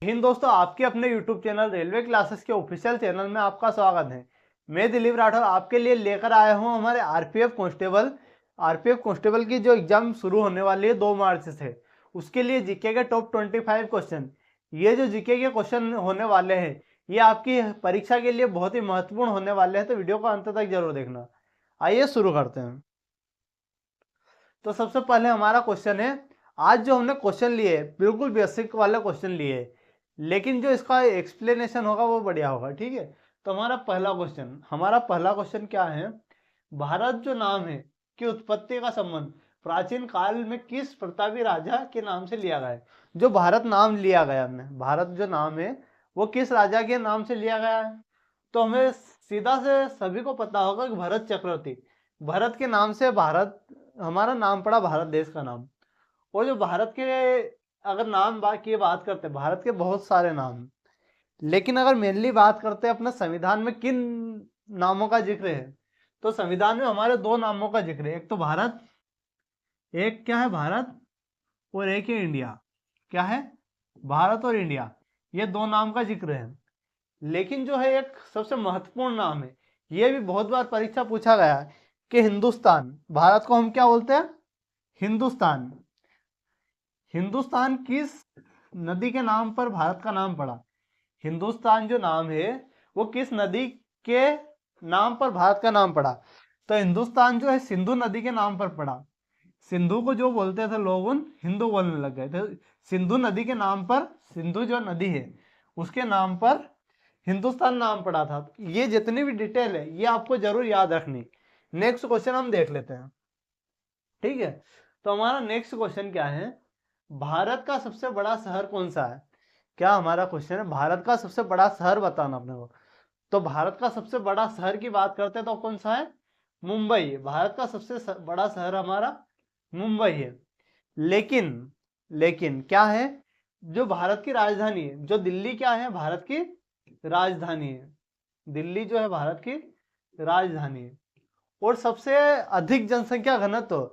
हिंद दोस्तों, आपके अपने YouTube चैनल रेलवे क्लासेस के ऑफिशियल चैनल में आपका स्वागत है। मैं दिलीप राठौर आपके लिए लेकर आया हूं हमारे आरपीएफ कांस्टेबल की जो एग्जाम शुरू होने वाली है 2 मार्च से, उसके लिए जीके के टॉप 25 क्वेश्चन। ये जो जीके के क्वेश्चन होने वाले हैं ये आपकी परीक्षा के लिए बहुत ही महत्वपूर्ण होने वाले हैं, तो वीडियो को अंत तक जरूर देखना। आइए शुरू करते हैं। तो सबसे पहले हमारा क्वेश्चन है, आज जो हमने क्वेश्चन लिए बिल्कुल बेसिक वाले क्वेश्चन लिए, लेकिन जो इसका एक्सप्लेनेशन होगा वो बढ़िया होगा। ठीक है, तो हमारा पहला क्वेश्चन क्या है, भारत जो नाम है की उत्पत्ति का संबंध प्राचीन काल में किस प्रतापी राजा के नाम से लिया गया है। जो भारत नाम लिया गया है, भारत जो नाम है वो किस राजा के नाम से लिया गया है। तो हमें सीधा से सभी को पता होगा कि भरत चक्रवर्ती, भरत के नाम से भारत हमारा नाम पड़ा, भारत देश का नाम। और जो भारत के अगर की बात करते हैं, भारत के बहुत सारे नाम, लेकिन अगर मेनली बात करते हैं अपने संविधान में किन नामों का जिक्र है, तो संविधान में हमारे 2 नामों का जिक्र है। एक तो भारत, एक क्या है भारत, और एक है इंडिया। क्या है, भारत और इंडिया, ये 2 नाम का जिक्र है। लेकिन जो है एक सबसे महत्वपूर्ण नाम है, ये भी बहुत बार परीक्षा पूछा गया है कि हिंदुस्तान, भारत को हम क्या बोलते हैं, हिंदुस्तान। हिंदुस्तान किस नदी के नाम पर भारत का नाम पड़ा। हिंदुस्तान जो नाम है वो किस नदी के नाम पर भारत का नाम पड़ा। तो हिंदुस्तान जो है सिंधु नदी के नाम पर पड़ा। सिंधु को जो बोलते थे लोग उन हिंदू बोलने लग गए थे। सिंधु नदी के नाम पर, सिंधु जो नदी है उसके नाम पर हिंदुस्तान नाम पड़ा था। ये जितनी भी डिटेल है ये आपको जरूर याद रखनी। नेक्स्ट क्वेश्चन हम देख लेते हैं। ठीक है, तो हमारा नेक्स्ट क्वेश्चन क्या है, भारत का सबसे बड़ा शहर कौन सा है। क्या हमारा क्वेश्चन है, भारत का सबसे बड़ा शहर बताना अपने को। तो भारत का सबसे बड़ा शहर की बात करते हैं तो कौन सा है, मुंबई है। भारत का सबसे बड़ा शहर हमारा मुंबई है। लेकिन लेकिन क्या है, जो भारत की राजधानी है, जो दिल्ली क्या है, भारत की राजधानी है। दिल्ली जो है भारत की राजधानी है। और सबसे अधिक जनसंख्या घनत्व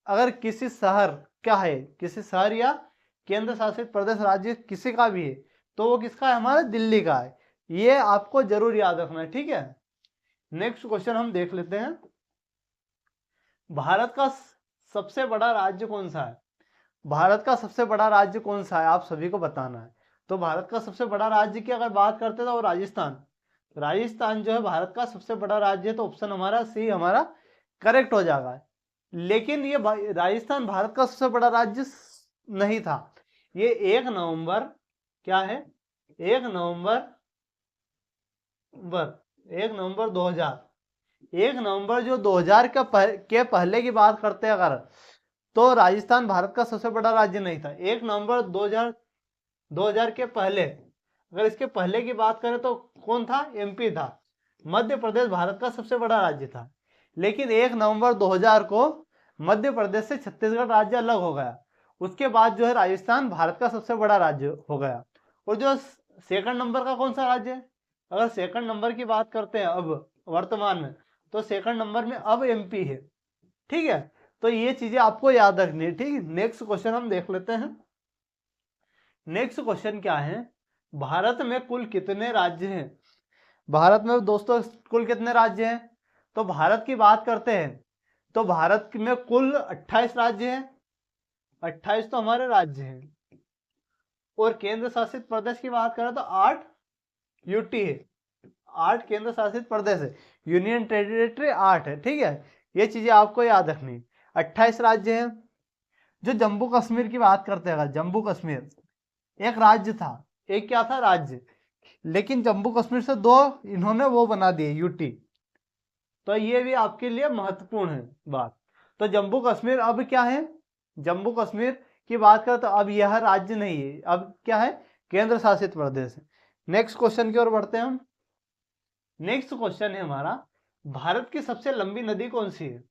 अगर किसी शहर क्या है, किसी शहर या केंद्र शासित प्रदेश राज्य किसी का भी है तो वो किसका है, हमारा दिल्ली का है। ये आपको जरूर याद रखना है। ठीक है, नेक्स्ट क्वेश्चन हम देख लेते हैं, भारत का सबसे बड़ा राज्य कौन सा है। भारत का सबसे बड़ा राज्य कौन सा है आप सभी को बताना है। तो भारत का सबसे बड़ा राज्य की अगर बात करते हैं तो राजस्थान। राजस्थान जो है भारत का सबसे बड़ा राज्य है, तो ऑप्शन हमारा सी हमारा करेक्ट हो जाएगा। लेकिन ये राजस्थान भारत का सबसे बड़ा राज्य नहीं था। ये 1 नवंबर क्या है, 1 नवंबर 2000, 1 नवंबर जो 2000 के पहले की बात करते हैं अगर, तो राजस्थान भारत का सबसे बड़ा राज्य नहीं था। 1 नवंबर 2000 के पहले, अगर इसके पहले की बात करें तो कौन था, एमपी था। मध्य प्रदेश भारत का सबसे बड़ा राज्य था। लेकिन 1 नवंबर 2000 को मध्य प्रदेश से छत्तीसगढ़ राज्य अलग हो गया। उसके बाद जो है राजस्थान भारत का सबसे बड़ा राज्य हो गया। और जो सेकंड नंबर का कौन सा राज्य है, अगर सेकंड नंबर की बात करते हैं अब वर्तमान में, तो सेकंड नंबर में अब एमपी है। ठीक है, तो ये चीजें आपको याद रखनी है। ठीक है, नेक्स्ट क्वेश्चन हम देख लेते हैं। नेक्स्ट क्वेश्चन क्या है, भारत में कुल कितने राज्य हैं। भारत में दोस्तों कुल कितने राज्य हैं, तो भारत की बात करते हैं तो भारत में कुल 28 राज्य हैं। 28 तो हमारे राज्य हैं। और केंद्र शासित प्रदेश की बात करें तो 8 यूटी है, 8 केंद्र शासित प्रदेश है, यूनियन टेरिटरी 8 है। ठीक है, ये चीजें आपको याद रखनी। 28 राज्य हैं। जो जम्मू कश्मीर की बात करते हैं, जम्मू कश्मीर एक राज्य था, एक क्या था, राज्य। लेकिन जम्मू कश्मीर से 2 इन्होंने वो बना दिए, यूटी। तो ये भी आपके लिए महत्वपूर्ण है बात। तो जम्मू कश्मीर अब क्या है, जम्मू कश्मीर की बात करें तो अब यह राज्य नहीं है, अब क्या है, केंद्र शासित प्रदेश है। नेक्स्ट क्वेश्चन की ओर बढ़ते हैं हम। नेक्स्ट क्वेश्चन है हमारा, भारत की सबसे लंबी नदी कौन सी है।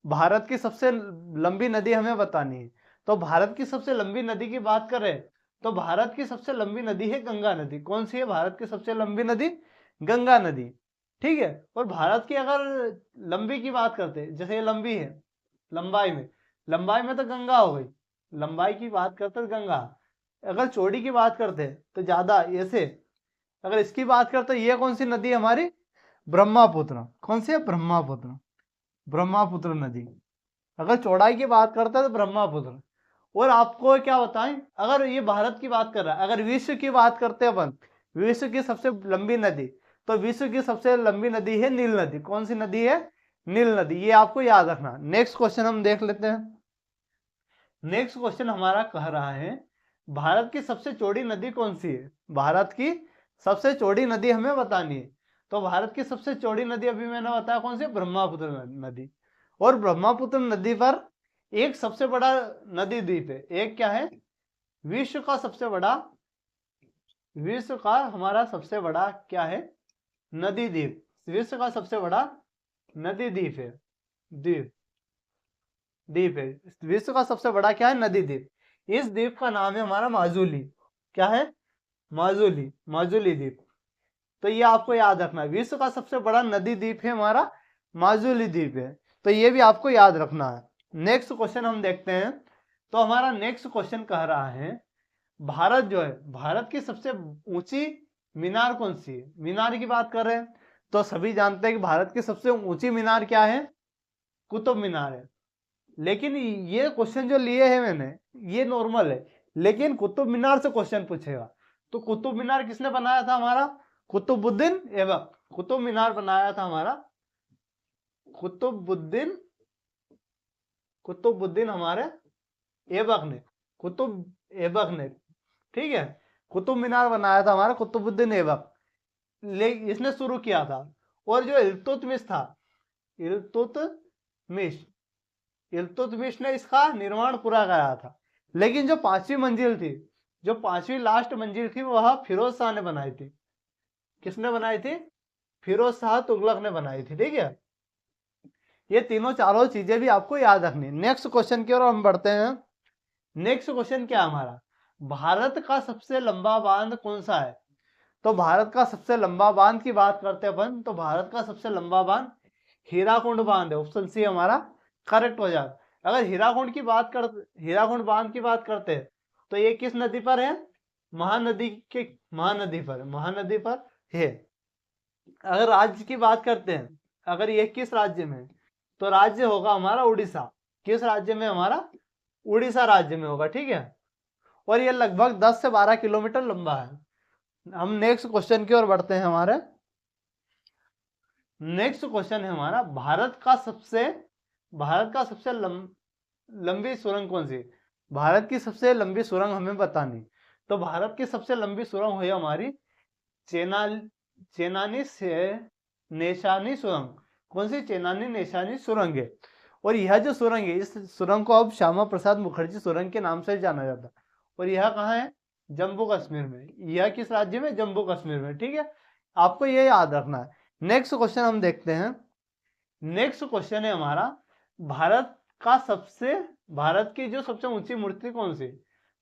भारत की सबसे लंबी नदी हमें बतानी है। तो भारत की सबसे लंबी नदी की बात करें तो भारत की सबसे लंबी नदी है गंगा नदी। कौन सी है भारत की सबसे लंबी नदी, गंगा नदी। ठीक है, और भारत की अगर लंबी की बात करते हैं, जैसे ये लंबी है, लंबाई में तो गंगा हो गई, लंबाई की बात करते हैं गंगा। अगर चौड़ी की बात करते हैं तो ज्यादा ऐसे, अगर इसकी बात करते तो ये कौन सी नदी है हमारी, ब्रह्मपुत्र। कौन सी है, ब्रह्मपुत्र, ब्रह्मपुत्र नदी। अगर चौड़ाई की बात करते हैं तो ब्रह्मपुत्र। और आपको क्या बताएं, अगर ये भारत की बात कर रहा है, अगर विश्व की बात करते हैं अपन, विश्व की सबसे लंबी नदी, तो विश्व की सबसे लंबी नदी है नील नदी। कौन सी नदी है, नील नदी। ये आपको याद रखना। नेक्स्ट क्वेश्चन हम देख लेते हैं। नेक्स्ट क्वेश्चन हमारा कह रहा है भारत की सबसे चौड़ी नदी कौन सी है, भारत की सबसे चौड़ी नदी हमें बतानी है। तो भारत की सबसे चौड़ी नदी अभी मैंने बताया कौन सी, ब्रह्मपुत्र नदी। और ब्रह्मपुत्र नदी पर एक सबसे बड़ा नदी द्वीप है, एक क्या है, विश्व का सबसे बड़ा, विश्व का हमारा सबसे बड़ा क्या है, नदी द्वीप। विश्व का सबसे बड़ा नदी द्वीप है, द्वीप, द्वीप है। विश्व का सबसे बड़ा क्या है, नदी द्वीप। इस द्वीप का नाम है हमारा माजुली। क्या है, माजुली, माजुली द्वीप। तो ये आपको याद रखना है, विश्व का सबसे बड़ा नदी द्वीप है हमारा माजुली द्वीप है। तो ये भी आपको याद रखना है। नेक्स्ट क्वेश्चन हम देखते हैं। तो हमारा नेक्स्ट क्वेश्चन कह रहा है भारत जो है, भारत की सबसे ऊंची मीनार कौन सी है। मीनार की बात कर रहे हैं तो सभी जानते हैं कि भारत की सबसे ऊंची मीनार क्या है, कुतुब मीनार है। लेकिन ये क्वेश्चन जो लिए है मैंने, ये नॉर्मल है, लेकिन कुतुब मीनार से क्वेश्चन पूछेगा। तो कुतुब मीनार किसने बनाया था, हमारा कुतुबुद्दीन ऐबक। कुतुब मीनार बनाया था हमारा कुतुबुद्दीन, कुतुबुद्दीन हमारे ऐबक ने, कुतुब ऐबक ने, ठीक है। कुतुब मीनार बनाया था हमारा कुतुबुद्दीन ऐबक, इसने शुरू किया था। और जो इल्तुतमिश था, इल्तुतमिश, इल्तुतमिश ने इसका निर्माण पूरा कराया था। लेकिन जो पांचवी मंजिल थी, जो पांचवी लास्ट मंजिल थी, वह फिरोज शाह ने बनाई थी। किसने बनाई थी, फिरोज शाह तुगलक ने बनाई थी, ठीक है। ये तीनों चारों चीजें भी आपको याद रखनी। नेक्स्ट क्वेश्चन की ओर हम बढ़ते हैं। नेक्स्ट क्वेश्चन क्या हमारा, भारत का सबसे लंबा बांध कौन सा है। तो भारत का सबसे लंबा बांध की बात करते हैं अपन, तो भारत का सबसे लंबा बांध हीराकुंड बांध है। ऑप्शन सी हमारा करेक्ट हो जाता। अगर हीराकुंड की बात कर, हीराकुंड बांध की बात करते हैं तो ये किस नदी पर है, महानदी के, महानदी पर, महानदी पर है। अगर राज्य की बात करते हैं, अगर ये किस राज्य में, तो राज्य होगा हमारा उड़ीसा। किस राज्य में, हमारा उड़ीसा राज्य में होगा, ठीक है। और ये लगभग 10 से 12 किलोमीटर लंबा है। हम नेक्स्ट क्वेश्चन की ओर बढ़ते हैं। हमारे नेक्स्ट क्वेश्चन है हमारा भारत का सबसे लंबी सुरंग कौन सी। भारत की सबसे लंबी सुरंग हमें बतानी। तो भारत की सबसे लंबी सुरंग हुई हमारी चेनानी से नेशानी सुरंग। कौन सी, चेनानी नेशानी सुरंग है। और यह जो सुरंग है, इस सुरंग को अब श्यामा प्रसाद मुखर्जी सुरंग के नाम से जाना जाता है। और यह कहाँ है, जम्मू कश्मीर में। यह किस राज्य में, जम्मू कश्मीर में, ठीक है। आपको यह याद रखना है। नेक्स्ट क्वेश्चन हम देखते हैं। नेक्स्ट क्वेश्चन है हमारा भारत की जो सबसे ऊंची मूर्ति कौन सी।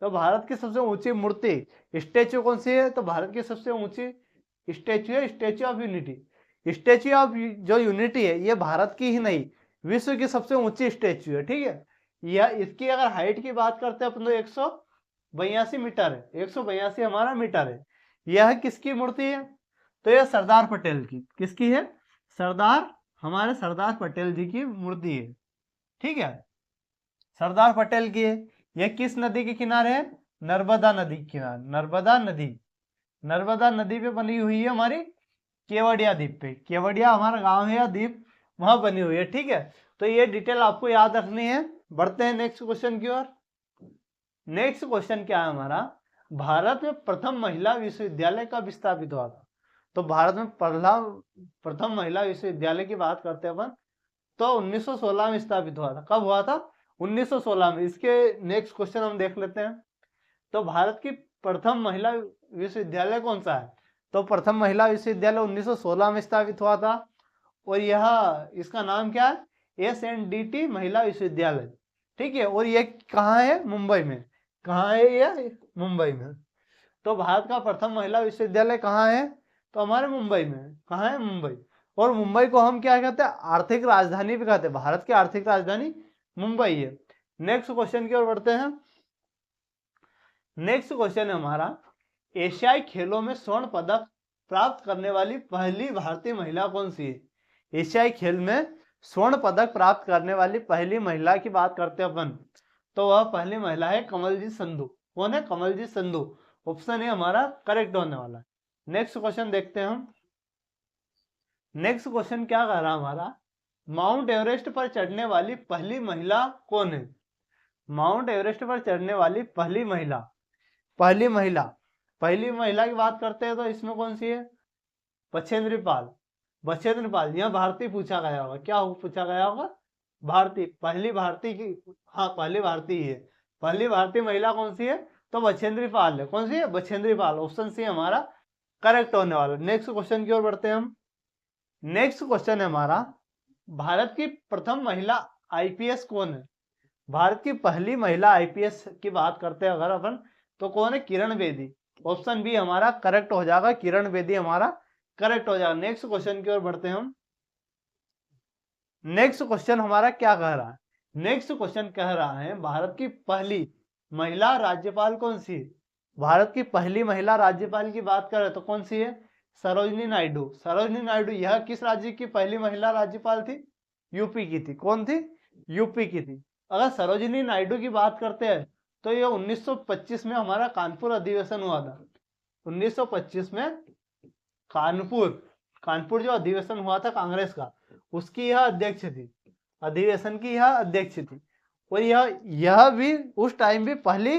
तो भारत की सबसे ऊंची मूर्ति, स्टेच्यू कौन सी है। तो भारत की सबसे ऊंची स्टेच्यू है statue of unity. Statue of जो यूनिटी है, ये भारत की ही नहीं, विश्व की सबसे ऊंची स्टेच्यू है, ठीक है। यह, इसकी अगर हाइट की बात करते हैं अपन तो 182 मीटर है। 182 हमारा मीटर है। यह किसकी मूर्ति है, तो यह सरदार पटेल की, किसकी है, हमारे सरदार पटेल जी की मूर्ति है, ठीक है। सरदार पटेल की है। यह किस नदी के किनारे है, नर्मदा नदी के किनारे, नर्मदा नदी पे बनी हुई है हमारी केवड़िया द्वीप पे। केवड़िया हमारा गांव है या द्वीप, वहां बनी हुई है, ठीक है। तो ये डिटेल आपको याद रखनी है। बढ़ते हैं नेक्स्ट क्वेश्चन की ओर। नेक्स्ट क्वेश्चन क्या है हमारा, भारत में प्रथम महिला विश्वविद्यालय कब स्थापित हुआ था। तो भारत में प्रथम महिला विश्वविद्यालय की बात करते हैं अपन, तो 1916 में स्थापित हुआ था। कब हुआ था, 1916 में। इसके नेक्स्ट क्वेश्चन हम देख लेते हैं। तो भारत की प्रथम महिला विश्वविद्यालय कौन सा है। तो प्रथम महिला विश्वविद्यालय 1916 में स्थापित हुआ था। और यह, इसका नाम क्या है, SNDT महिला विश्वविद्यालय, ठीक है। और यह कहाँ है, मुंबई में। कहाँ है यह, मुंबई में। तो भारत का प्रथम महिला विश्वविद्यालय कहाँ है, तो हमारे मुंबई में। कहाँ है, मुंबई। और मुंबई को हम क्या कहते हैं, आर्थिक राजधानी भी कहते हैं। भारत की आर्थिक राजधानी मुंबई है। नेक्स्ट क्वेश्चन की ओर बढ़ते हैं। नेक्स्ट क्वेश्चन है हमारा, एशियाई खेलों में स्वर्ण पदक प्राप्त करने वाली पहली भारतीय महिला कौन सी है? एशियाई खेल में स्वर्ण पदक प्राप्त करने वाली पहली महिला की बात करते हैं अपन, तो वह पहली महिला है कमलजीत संधू। कौन है? कमलजीत संधू। ऑप्शन ए हमारा करेक्ट होने वाला है। नेक्स्ट क्वेश्चन देखते हैं हम। नेक्स्ट क्वेश्चन क्या कह रहा हमारा, माउंट एवरेस्ट पर चढ़ने वाली पहली महिला कौन है? माउंट एवरेस्ट पर चढ़ने वाली पहली महिला की बात करते हैं तो इसमें कौन सी है? बछेंद्री पाल। यह भारतीय पूछा गया होगा। क्या पूछा गया होगा? भारतीय। पहली भारतीय की, हाँ पहली भारतीय है। पहली भारतीय महिला कौन सी है? तो बछेंद्री पाल है। कौन सी है? बछेंद्री पाल। ऑप्शन सी हमारा करेक्ट होने वाला। नेक्स्ट क्वेश्चन की ओर बढ़ते हैं हम। नेक्स्ट क्वेश्चन है हमारा, भारत की प्रथम महिला आईपीएस कौन है? भारत की पहली महिला आईपीएस की बात करते हैं अगर अपन, तो कौन है? किरण बेदी। ऑप्शन बी हमारा करेक्ट हो जाएगा। किरण बेदी हमारा करेक्ट हो जाएगा। नेक्स्ट क्वेश्चन की ओर बढ़ते हैं हम। नेक्स्ट क्वेश्चन हमारा क्या कह रहा है? नेक्स्ट क्वेश्चन कह रहा है, भारत की पहली महिला राज्यपाल कौन सी है? भारत की पहली महिला राज्यपाल की बात करें तो कौन सी है? सरोजिनी नायडू। सरोजिनी नायडू यह किस राज्य की पहली महिला राज्यपाल थी? यूपी की थी। कौन थी? यूपी की थी। अगर सरोजिनी नायडू की बात करते हैं तो ये 1925 में हमारा कानपुर अधिवेशन हुआ था। 1925 में कानपुर जो अधिवेशन हुआ था कांग्रेस का, उसकी यह अध्यक्ष थी। अधिवेशन की यह अध्यक्ष थी। और यह भी उस टाइम भी पहली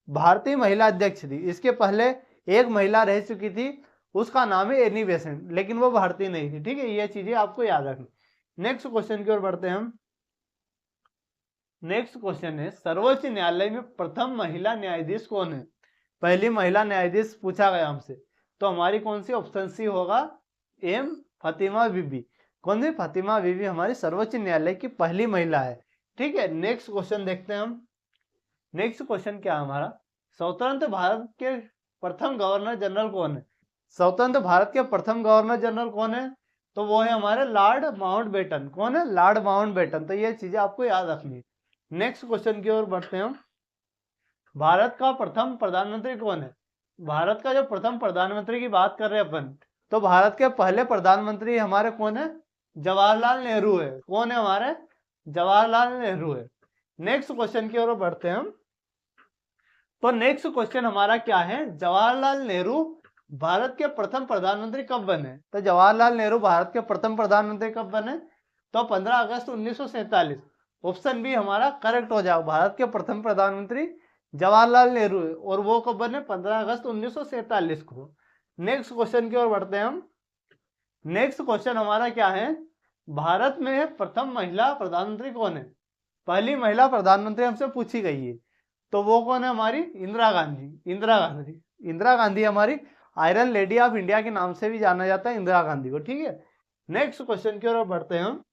भारतीय महिला अध्यक्ष थी। इसके पहले एक महिला रह चुकी थी, उसका नाम है एनी बेसेंट, लेकिन वो भारतीय नहीं थी। ठीक है, ये चीजें आपको याद रखनी। नेक्स्ट क्वेश्चन की ओर बढ़ते हैं हम। नेक्स्ट क्वेश्चन है, सर्वोच्च न्यायालय में प्रथम महिला न्यायाधीश कौन है? पहली महिला न्यायाधीश पूछा गया हमसे, तो हमारी कौन सी? ऑप्शन सी होगा एम फातिमा बीबी। कौन सी? फातिमा बीबी हमारी सर्वोच्च न्यायालय की पहली महिला है। ठीक है, नेक्स्ट क्वेश्चन देखते हैं हम। नेक्स्ट क्वेश्चन क्या है हमारा, स्वतंत्र भारत के प्रथम गवर्नर जनरल कौन है? स्वतंत्र भारत के प्रथम गवर्नर जनरल कौन है? तो वो है हमारे लॉर्ड माउंटबेटन। कौन है? Lord Mountbatten. तो ये चीजें आपको याद रखनी है। नेक्स्ट क्वेश्चन की ओर बढ़ते हैं हम। भारत का प्रथम प्रधानमंत्री कौन है? भारत का जो प्रथम प्रधानमंत्री की बात कर रहे हैं अपन, तो भारत के पहले प्रधानमंत्री हमारे कौन है? जवाहरलाल नेहरू है। कौन है हमारे? जवाहरलाल नेहरू है। नेक्स्ट क्वेश्चन की ओर बढ़ते हैं हम। तो नेक्स्ट क्वेश्चन हमारा क्या है, जवाहरलाल नेहरू भारत के प्रथम प्रधानमंत्री कब बने? तो जवाहरलाल नेहरू भारत के प्रथम प्रधानमंत्री कब बने? तो 15 अगस्त 1947। ऑप्शन बी हमारा करेक्ट हो जाएगा। भारत के प्रथम प्रधानमंत्री जवाहरलाल नेहरू है, और वो कब बने? 15 अगस्त 1947 को। नेक्स्ट क्वेश्चन की ओर बढ़ते हैं हम। नेक्स्ट क्वेश्चन हमारा क्या है, भारत में प्रथम महिला प्रधानमंत्री कौन है? पहली महिला प्रधानमंत्री हमसे पूछी गई है, तो वो कौन है हमारी? इंदिरा गांधी। इंदिरा गांधी हमारी आयरन लेडी ऑफ इंडिया के नाम से भी जाना जाता है इंदिरा गांधी को। ठीक है, नेक्स्ट क्वेश्चन की ओर बढ़ते हैं हम।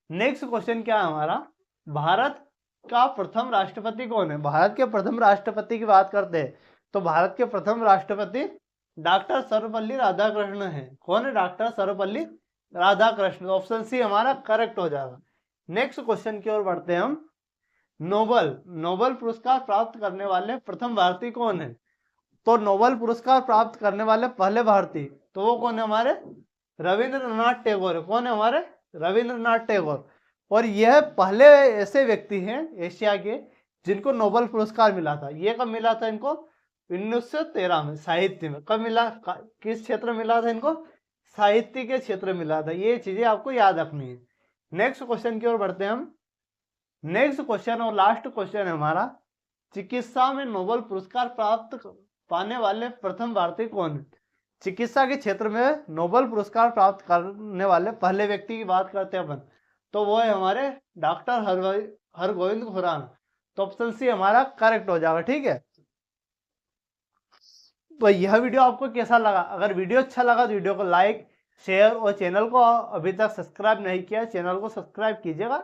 नेक्स्ट क्वेश्चन क्या है हमारा, भारत का प्रथम राष्ट्रपति कौन है? भारत के प्रथम राष्ट्रपति की बात करते हैं तो भारत के प्रथम राष्ट्रपति डॉक्टर सर्वपल्ली राधाकृष्णन है। कौन है? Doctor Sarvepalli Radhakrishnan. Option C हमारा करेक्ट हो जाएगा। नेक्स्ट क्वेश्चन की ओर बढ़ते हैं हम। नोबेल पुरस्कार प्राप्त करने वाले प्रथम भारतीय कौन है? तो नोबेल पुरस्कार प्राप्त करने वाले पहले भारतीय, तो वो कौन है हमारे? रविंद्रनाथ टैगोर। कौन है हमारे? रविंद्रनाथ टैगोर। और यह पहले ऐसे व्यक्ति हैं एशिया के जिनको नोबेल पुरस्कार मिला था। ये कब मिला था इनको? 1913 में, साहित्य में। कब मिला? किस क्षेत्र में मिला था इनको? साहित्य के क्षेत्र में मिला था। ये चीजें आपको याद रखनी है। नेक्स्ट क्वेश्चन की ओर बढ़ते हैं हम। नेक्स्ट क्वेश्चन और लास्ट क्वेश्चन है हमारा, चिकित्सा में नोबेल पुरस्कार प्राप्त पाने वाले प्रथम भारतीय कौन है? चिकित्सा के क्षेत्र में नोबेल पुरस्कार प्राप्त करने वाले पहले व्यक्ति की बात करते हैं अपन, तो वो है हमारे डॉक्टर हरगोविंद खुराना। तो ऑप्शन सी हमारा करेक्ट हो जाएगा। ठीक है, तो यह वीडियो आपको कैसा लगा? अगर वीडियो अच्छा लगा तो वीडियो को लाइक, शेयर, और चैनल को अभी तक सब्सक्राइब नहीं किया चैनल को सब्सक्राइब कीजिएगा।